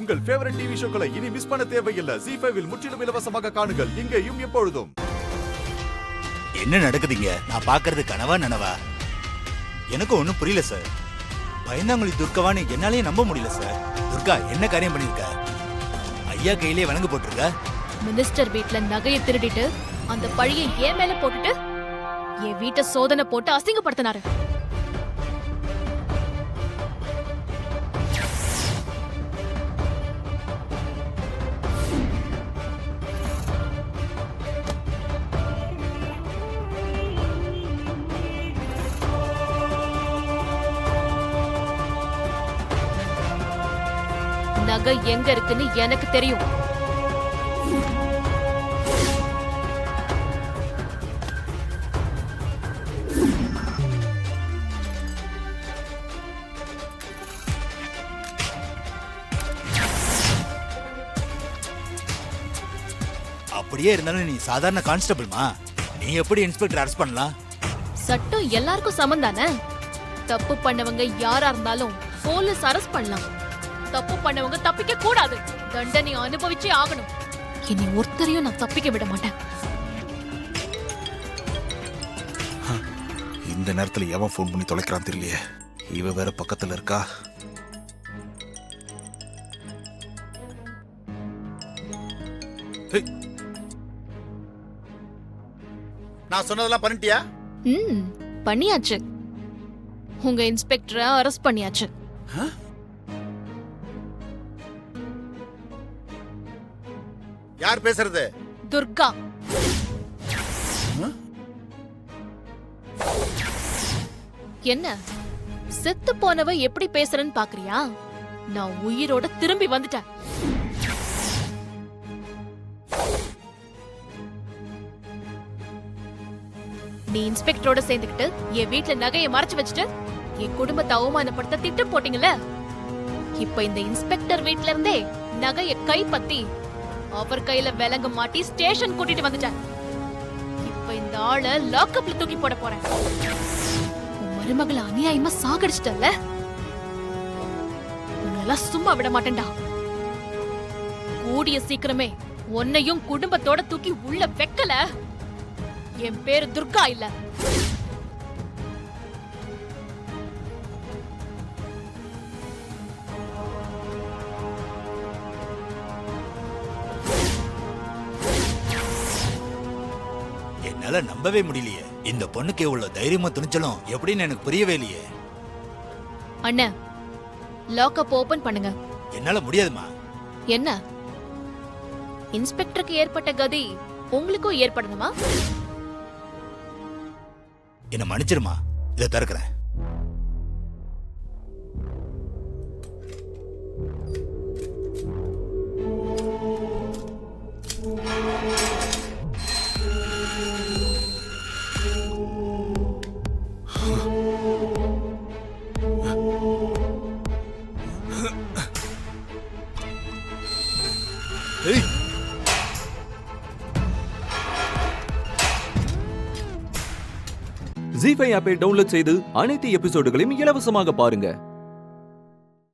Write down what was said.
உங்கள் favourite TV ஷோக்களை இனி miss பண்ண தேவையில்லை. ZEE5 இல் முற்றிலும் இலவசமாக காணுங்கள். இங்கேயும் எப்பொழுதும். என்ன நடக்குதுங்க? நான் பாக்குறது கனவா நனவா? எனக்கு ஒண்ணும் புரியல சார். பயந்தாங்குழி துர்காவான்னு என்னாலேயே நம்ப முடியல சார். துர்கா என்ன காரியம் பண்ணிருக்க? ஐயா கையிலே வழங்க போட்டிருக்க. மினிஸ்டர் வீட்ல நகையை திருடிட்டு அந்த பழியை ஏன் மேல போட்டுட்டு என் வீட்டை சோதனை போட்டு அசிங்கப்படுத்தினாரு. நகை எங்க இருக்குன்னு எனக்கு தெரியும். அப்படியே இருந்தாலும் நீ சாதாரண கான்ஸ்டபிள்மா, நீ எப்படி இன்ஸ்பெக்டர் அரெஸ்ட் பண்ணலாம்? சட்டம் எல்லாருக்கும் சமம் தானே. தப்பு பண்ணவங்க யாரா இருந்தாலும் போலீஸ் அரெஸ்ட் பண்ணலாம். தப்பு பண்ணவங்க தப்பிக்க கூடாது. தண்டனை அனுபவிச்சே ஆகணும். இனி ஒருத்தரையும் நான் தப்பிக்க விட மாட்டேன். இந்த நேரத்துல எவன் போன் பண்ணி தொலைக்கிறான் தெரியலையே. இவ வேற பக்கத்துல இருக்கா. நான் சொன்னதெல்லாம் பண்ணிட்டியா? பண்ணியாச்சு. உங்க இன்ஸ்பெக்டரை அரெஸ்ட் பண்ணியாச்சு. யார் பேசுறது? துர்கா. என்ன செத்து போனவ எப்படி பேசுறேன்னு பாக்குறியா? நான் உயிரோட திரும்பி வந்துட்டேன். நீ இன்ஸ்பெக்டரோட சேர்ந்துக்கிட்டு என் வீட்டுல நகையை மறைச்சு வச்சுட்டு என் குடும்பத்தை அவமானப்படுத்த திட்டம் போட்டீங்கல்ல. இப்ப இந்த இன்ஸ்பெக்டர் வீட்ல இருந்தே நகையை கைப்பத்தி அவர் கையில விலங்கு மாட்டி ஸ்டேஷன் கூட்டிட்டு வந்துட்டேன். இப்ப இந்த ஆளை லாக்அப்ல தூக்கி போட போறேன். உன் மருமகளை அநியாயமா சாகடிச்சிட்டல்ல, உங்களெல்லாம் சும்மா விட மாட்டேன்டா. கூடிய சீக்கிரமே உன்னையும் குடும்பத்தோட தூக்கி உள்ள வைக்கல. என் பேரு துர்கா இல்ல. என்னால நம்பவே முடியலையே. இந்த பொண்ணுக்கு எவ்வளவு தைரியமா துணிச்சலும் எப்படின்னு எனக்கு புரியவே இல்லையே. அண்ணா, லாக்அப் ஓபன் பண்ணுங்க. என்னால முடியாதுமா. என்ன இன்ஸ்பெக்டருக்கு ஏற்பட்ட கதி உங்களுக்கும் ஏற்படணுமா? என்ன மன்னிச்சிருமா, இதை திறக்கிறேன். ZEE5 ஆப்பை டவுன்லோட் செய்து அனைத்து எபிசோடுகளையும் இலவசமாக பாருங்க.